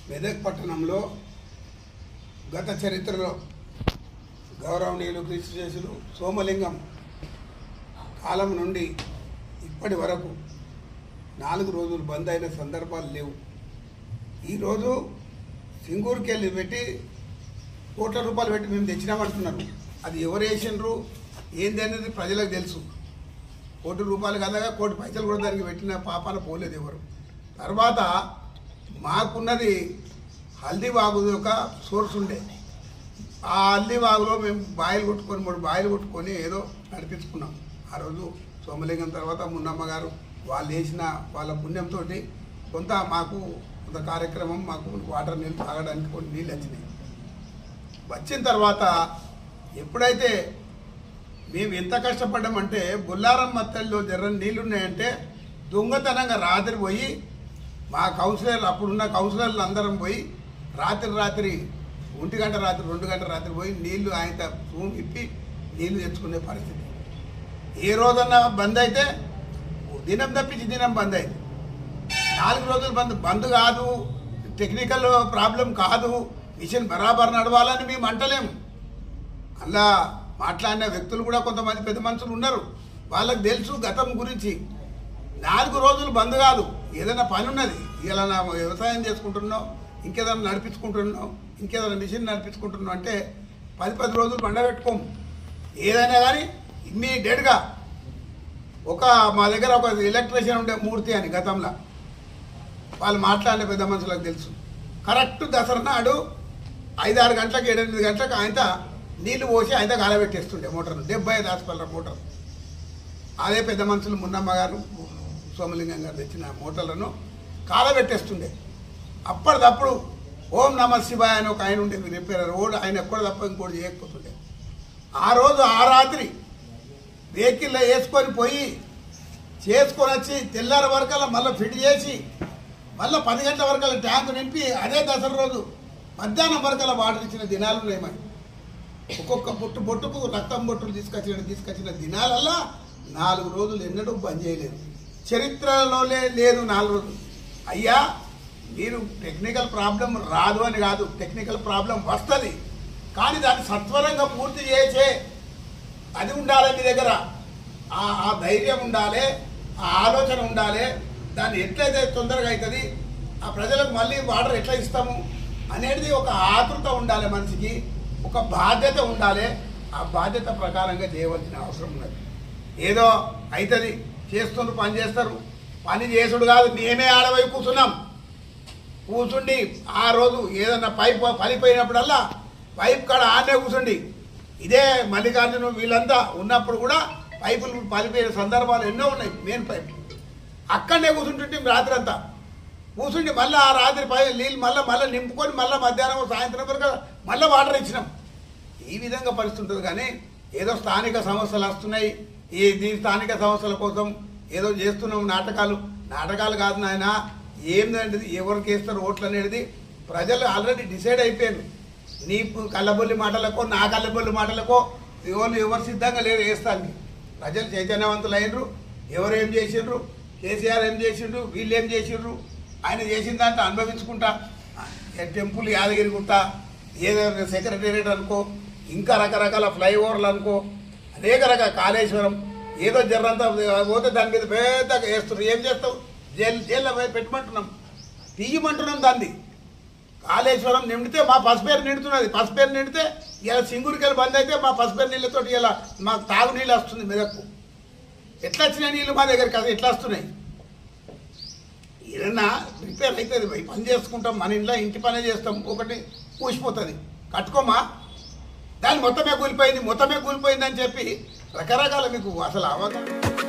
మెదక్ పట్టణంలో గత చరిత్రలో గౌరవనీయులు కృష్ణశేషులు సోమలింగం కాలం నుండి ఇప్పటి వరకు 4 రోజులు బంద్ అయిన సందర్భాలు లేవు. ఈరోజు సింగూరుకి వెళ్ళి పెట్టి కోట్ల రూపాయలు పెట్టి మేము తెచ్చినామంటున్నారు. అది ఎవరు వేసినారు ఏంది అనేది ప్రజలకు తెలుసు. కోటి రూపాయలు కదా, కోటి పైసలు కూడా దానికి పెట్టిన పాపాన పోలేదు ఎవరు. తర్వాత మాకున్నది హల్దీవాగు ఒక సోర్స్ ఉండే. ఆ హల్దీవాగులో మేము బాయిలు కొట్టుకొని 3 బాయిలు కొట్టుకొని ఏదో నడిపించుకున్నాం. ఆ రోజు సోమలింగం తర్వాత మున్నమ్మ గారు వాళ్ళు వేసిన వాళ్ళ పుణ్యంతో కొంత మాకు కొంత కార్యక్రమం, మాకు వాటర్ నీళ్ళు తాగడానికి కొన్ని నీళ్ళు వచ్చినాయి. వచ్చిన తర్వాత ఎప్పుడైతే మేము ఎంత కష్టపడ్డామంటే బొల్లారం మత్తల్లో జర్రని నీళ్ళు ఉన్నాయంటే దొంగతనంగా రాత్రి పోయి మా కౌన్సిలర్లు అప్పుడున్న కౌన్సిలర్లు అందరం పోయి రాత్రి 1 గంట రాత్రి 2 గంటల రాత్రి పోయి నీళ్లు ఆయన రూమ్ ఇప్పి నీళ్లు తెచ్చుకునే పరిస్థితి. ఏ రోజన్నా బంద్ అయితే దినం తప్పించి దినం బంద్ అయింది. 4 రోజులు బంద్ కాదు, టెక్నికల్ ప్రాబ్లం కాదు, మిషన్ బరాబర్ నడవాలని మేము అంటలేము. అలా మాట్లాడిన వ్యక్తులు కూడా కొంతమంది పెద్ద మనుషులు ఉన్నారు, వాళ్ళకి తెలుసు గతం గురించి. 4 రోజులు బంద్ కాదు, ఏదైనా పని ఉన్నది. ఇలా నా వ్యవసాయం చేసుకుంటున్నావు, ఇంకేదైనా నడిపించుకుంటున్నావు, ఇంకేదైనా మిషన్ నడిపించుకుంటున్నావు అంటే 10 రోజులు బండ పెట్టుకోము. ఏదైనా కానీ ఇమ్మీడియట్గా మా దగ్గర ఒక ఎలక్ట్రీషియన్ ఉండే మూర్తి అని గతంలో వాళ్ళు మాట్లాడిన పెద్ద మనుషులకు తెలుసు. కరెక్ట్ దసరా నాడు 5-6 గంటలకు 7-8 గంటలకు ఆయన నీళ్లు పోసి ఆయన కాలబెట్టేస్తుండే మోటార్ను, 75 హార్స్పవర్ మోటార్. అదే పెద్ద మనుషులు మున్నమ్మ గారు సోమలింగం గారు తెచ్చిన మోటార్లను కాలబెట్టేస్తుండే. అప్పటిదప్పుడు ఓం నమ శివాయ అని ఒక ఆయన ఉండే రిపేర్ రోడ్, ఆయన ఎక్కడ తప్ప ఇంకోటి చేయకపోతుండే. ఆ రోజు ఆ రాత్రి వెహికల్లో వేసుకొని పోయి చేసుకొని వచ్చి తెల్లారి వరకల్లా మళ్ళీ ఫిట్ చేసి మళ్ళీ 10 గంటల వరకల్లా ట్యాంకు నింపి అదే దసరా రోజు మధ్యాహ్నం వరకల్లా వాటర్ ఇచ్చిన దినాలు ఉన్నాయి. మరి ఒక్కొక్క బొట్టుకు రక్తం బొట్టులు తీసుకొచ్చిన దినాలల్లా 4 రోజులు ఎన్నడూ బంద్ చేయలేదు. చరిత్రలోనే లేదు 4 రోజులు. అయ్యా మీరు టెక్నికల్ ప్రాబ్లం రాదు అని కాదు, టెక్నికల్ ప్రాబ్లం వస్తుంది, కానీ దాన్ని సత్వరంగా పూర్తి చేసే అది ఉండాలి మీ దగ్గర. ఆ ధైర్యం ఉండాలి, ఆ ఆలోచన ఉండాలి. దాన్ని ఎట్లయితే తొందరగా అవుతుంది, ఆ ప్రజలకు మళ్ళీ వాటర్ ఎట్లా ఇస్తాము అనేది ఒక ఆతృత ఉండాలి మనిషికి, ఒక బాధ్యత ఉండాలి. ఆ బాధ్యత ప్రకారంగా చేయవలసిన అవసరం ఉన్నది. ఏదో అవుతుంది చేస్తున్నారు, పని చేస్తారు, పని చేసుడు కాదు. మేమే ఆడవై కూర్చుండి ఆ రోజు ఏదన్నా పైప్ పలిపోయినప్పుడల్లా పైప్ కాడ ఆనే కూర్చుండి, ఇదే మల్లికార్జున వీళ్ళంతా ఉన్నప్పుడు కూడా పైపులు పలిపోయిన సందర్భాలు ఎన్నో ఉన్నాయి. మెయిన్ పైప్ అక్కడనే కూర్చుంటుంటే రాత్రి అంతా కూర్చుండి మళ్ళీ ఆ రాత్రి నీళ్ళు మళ్ళీ నింపుకొని మళ్ళీ మధ్యాహ్నం సాయంత్రం వరకు మళ్ళీ వాటర్ ఇచ్చినాం. ఈ విధంగా పరిస్థితి ఉంటుంది. కానీ ఏదో స్థానిక సమస్యలు వస్తున్నాయి, ఈ స్థానిక సమస్యల కోసం ఏదో చేస్తున్నాం నాటకాలు కాదు నాయన. ఏంటంటే ఎవరికి వేస్తారు ఓట్లు అనేది ప్రజలు ఆల్రెడీ డిసైడ్ అయిపోయారు. నీ కళ్ళబొల్లి మాటలకో నా కళ్ళబొల్లి మాటలకో ఎవరు సిద్ధంగా లేరు వేస్తానికి. ప్రజలు చైతన్యవంతులు అయినరు. ఎవరు ఏం చేసిండ్రు, కేసీఆర్ ఏం చేసిండ్రు, వీళ్ళు ఏం చేసిండ్రు, ఆయన చేసిన దాంట్లో అనుభవించుకుంటా టెంపుల్ యాదగిరిగుట్ట, ఏదో సెక్రటేరియట్ అనుకో, ఇంకా రకరకాల ఫ్లైఓవర్లు అనుకో, అనేక రకాల కాళేశ్వరం ఏదో జర్రంతా పోతే దాని మీద పెద్దగా వేస్తున్నారు. ఏం చేస్తావు, జైల్లో పెట్టమంటున్నాం, తీయమంటున్నాం. దాన్ని కాళేశ్వరం నిండితే మా పసుపేరు నిండుతున్నది. పసుపేరు నిండితే ఇలా సింగూరుకెళ్ళి బంద్ అయితే మా పసుపేరు నీళ్ళతో ఇలా మాకు తాగునీళ్ళు వస్తుంది. మెదక్కు ఎట్లా వచ్చినాయి నీళ్ళు మా దగ్గరికి, అది ఎట్లా వస్తున్నాయి? ఏదన్నా రిపేర్ అవుతుంది, పని చేసుకుంటాం, మన ఇంటి పనే చేస్తాం, ఒకటి కూసిపోతుంది, కట్టుకోమా, దాన్ని మొత్తమే కూలిపోయింది అని చెప్పి రకరకాల మీకు అసలు అవగాహన